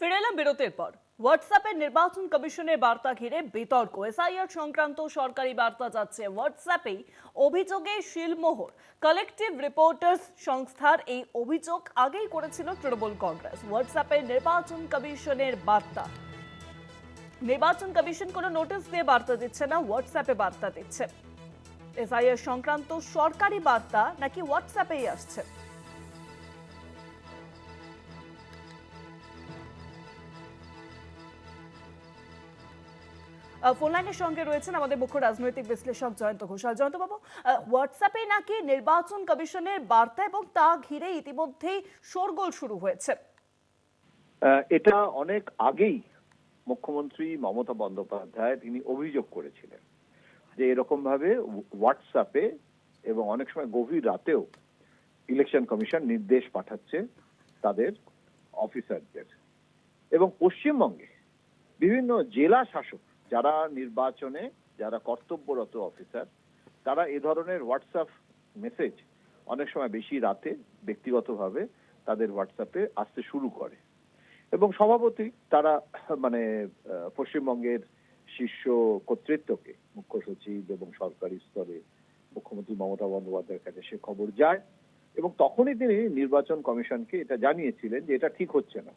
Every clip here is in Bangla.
ফিরে এলাম বিরতির পর। হোয়াটসঅ্যাপের নির্বাচন কমিশনের বার্তা ঘিরে বিতর্ক। এসআইআর সংক্রান্ত সরকারি বার্তা যাচ্ছে হোয়াটসঅ্যাপেই, অভিযোগে শিলমোহর। কালেকটিভ রিপোর্টার্স সংস্থার এই অভিযোগ আগেই করেছিল তৃণমূল কংগ্রেস। হোয়াটসঅ্যাপের নির্বাচন কমিশনের বার্তা, নির্বাচন কমিশন কোনো নোটিশ দিয়ে বার্তা দিচ্ছে না, হোয়াটসঅ্যাপে বার্তা দিচ্ছে। এসআইআর সংক্রান্ত সরকারি বার্তা নাকি হোয়াটসঅ্যাপেই আসছে? ফোন লাইনের সঙ্গে রয়েছেন আমাদের মুখ্য রাজনৈতিক বিশ্লেষক জয়ন্ত ঘোষাল। জয়ন্ত বাবু, হোয়াটসঅ্যাপে নাকি নির্বাচন কমিশনের বার্তা এবং তা ঘিরে ইতিমধ্যেই শোরগোল শুরু হয়েছে। এটা অনেক আগেই মুখ্যমন্ত্রী মমতা বন্দ্যোপাধ্যায় তিনি অভিযোগ করেছিলেন যে এরকম ভাবে হোয়াটসঅ্যাপে এবং অনেক সময় গভীর রাতেও ইলেকশন কমিশন নির্দেশ পাঠাচ্ছে তাদের অফিসারদের। এবং পশ্চিমবঙ্গে বিভিন্ন জেলা শাসক যারা নির্বাচনে যারা কর্তব্যরত অফিসার, তারা এ ধরনের হোয়াটসঅ্যাপ মেসেজ অনেক সময় বেশি রাতে ব্যক্তিগতভাবে তাদের হোয়াটসঅ্যাপে আসতে শুরু করে। এবং স্বভাবতই তারা পশ্চিমবঙ্গের শীর্ষ কর্তৃত্বকে, মুখ্য সচিব এবং সরকারি স্তরে মুখ্যমন্ত্রী মমতা বন্দ্যোপাধ্যায়ের কাছে সে খবর যায় এবং তখনই তিনি নির্বাচন কমিশনকে এটা জানিয়েছিলেন যে এটা ঠিক হচ্ছে না।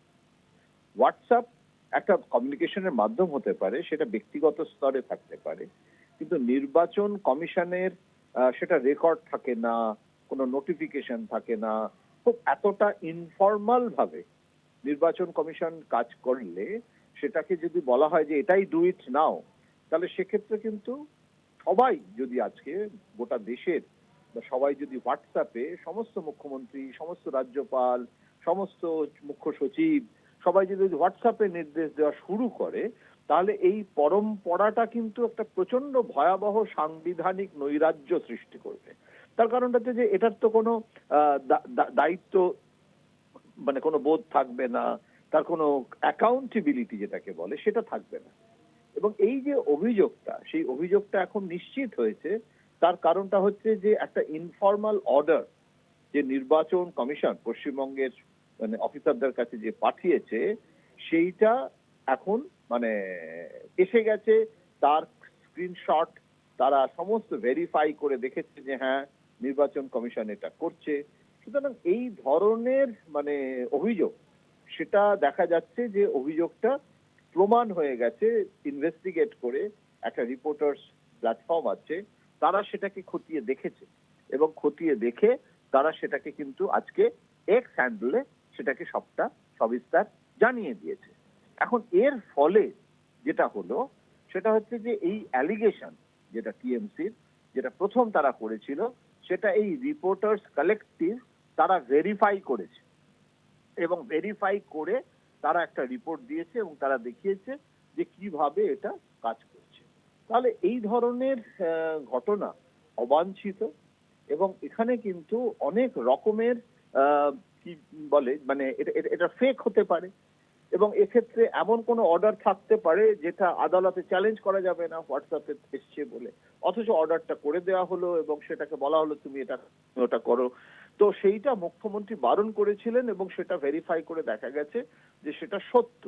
হোয়াটসঅ্যাপ একটা কমিউনিকেশনের মাধ্যম হতে পারে, সেটা ব্যক্তিগত স্তরে থাকতে পারে, কিন্তু নির্বাচন কমিশনের সেটা রেকর্ড থাকে না, কোনো নোটিফিকেশন থাকে না। খুব এতটা ইনফর্মাল ভাবে নির্বাচন কমিশন কাজ করলে সেটাকে যদি বলা হয় যে এটাই ডু ইট নাও, তাহলে সেক্ষেত্রে কিন্তু সবাই যদি আজকে গোটা দেশের সবাই যদি হোয়াটসঅ্যাপে সমস্ত মুখ্যমন্ত্রী, সমস্ত রাজ্যপাল, সমস্ত মুখ্য সচিব সবাই যদি হোয়াটসঅ্যাপে নির্দেশ দেওয়া শুরু করে, তাহলে এই পরম্পরাটা কিন্তু একটা প্রচন্ড ভয়াবহ সাংবিধানিক নৈরাজ্য সৃষ্টি করবে। তার কারণটা হচ্ছে যে এটার তো কোনো দায়িত্ব কোনো বোধ থাকবে না, তার কোনো অ্যাকাউন্টেবিলিটি যেটাকে বলে সেটা থাকবে না। এবং এই যে অভিযোগটা, সেই অভিযোগটা এখন নিশ্চিত হয়েছে। তার কারণটা হচ্ছে যে একটা ইনফর্মাল অর্ডার যে নির্বাচন কমিশন পশ্চিমবঙ্গের অফিসারদের কাছে যে পাঠিয়েছে, সেইটা এখন এসে গেছে। তার স্ক্রিনশট তারা সমস্ত ভেরিফাই করে দেখেছে যে হ্যাঁ, নির্বাচন কমিশন এটা করছে। সুতরাং এই ধরনের অভিযোগ, সেটা দেখা যাচ্ছে যে অভিযোগটা প্রমাণ হয়ে গেছে। ইনভেস্টিগেট করে একটা রিপোর্টার্স প্ল্যাটফর্ম আছে, তারা সেটাকে খতিয়ে দেখেছে এবং খতিয়ে দেখে তারা সেটাকে কিন্তু আজকে এক্স হ্যান্ডেলে সেটাকে সবটা সবিস্তার জানিয়ে দিয়েছে। এখন এর ফলে যেটা হলো সেটা হচ্ছে যে এই অ্যালিগেশন যেটা টিএমসির যেটা প্রথম তারা করেছিল, সেটা এই রিপোর্টার্স কালেক্টিভ তারা ভেরিফাই করেছে এবং ভেরিফাই করে তারা একটা রিপোর্ট দিয়েছে এবং তারা দেখিয়েছে যে কিভাবে এটা কাজ করছে। তাহলে এই ধরনের ঘটনা অবাঞ্ছিত এবং এখানে কিন্তু অনেক রকমের কি বলে এটা ফেক হতে পারে এবং এক্ষেত্রে এমন কোনো অর্ডার থাকতে পারে যেটা আদালতে চ্যালেঞ্জ করা যাবে না হোয়াটসঅ্যাপে এসছে বলে, অথচ অর্ডারটা করে দেওয়া হলো এবং সেটাকে বলা হলো তুমি এটা ওটা করো। তো সেইটা মুখ্যমন্ত্রী বারণ করেছিলেন এবং সেটা ভেরিফাই করে দেখা গেছে যে সেটা সত্য।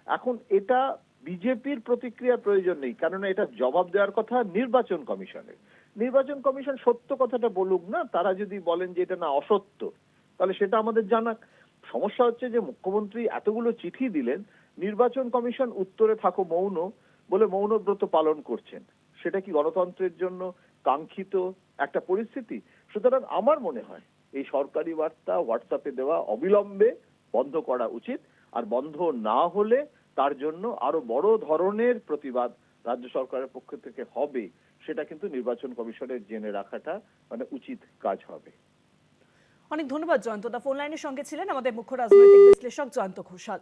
এখন এটা বিজেপির প্রতিক্রিয়ার প্রয়োজন নেই, কেননা এটা জবাব দেওয়ার কথা নির্বাচন কমিশনের। নির্বাচন কমিশন সত্য কথাটা বলুক না, তারা যদি বলেন যে এটা না অসত্য, তাহলে সেটা আমাদের জানাক। সমস্যা হচ্ছে যে মুখ্যমন্ত্রী এতগুলো চিঠি দিলেন, নির্বাচন কমিশন উত্তরে থাকো মৌন বলে মৌনব্রত পালন করছেন। সেটা কি গণতন্ত্রের জন্য কাঙ্ক্ষিত একটা পরিস্থিতি? সুতরাং আমার মনে হয় এই সরকারি বার্তা হোয়াটসঅ্যাপে দেওয়া অবিলম্বে বন্ধ করা উচিত। আর বন্ধ না হলে তার জন্য আরো বড় ধরনের প্রতিবাদ রাজ্য সরকারের পক্ষ থেকে হবে। সেটা কিন্তু নির্বাচন কমিশনের জেনে রাখাটা উচিত কাজ হবে। অনেক ধন্যবাদ জয়ন্ত দা। ফোন লাইনের সঙ্গে ছিলেন আমাদের মুখ্য রাজনৈতিক বিশ্লেষক জয়ন্ত ঘোষাল।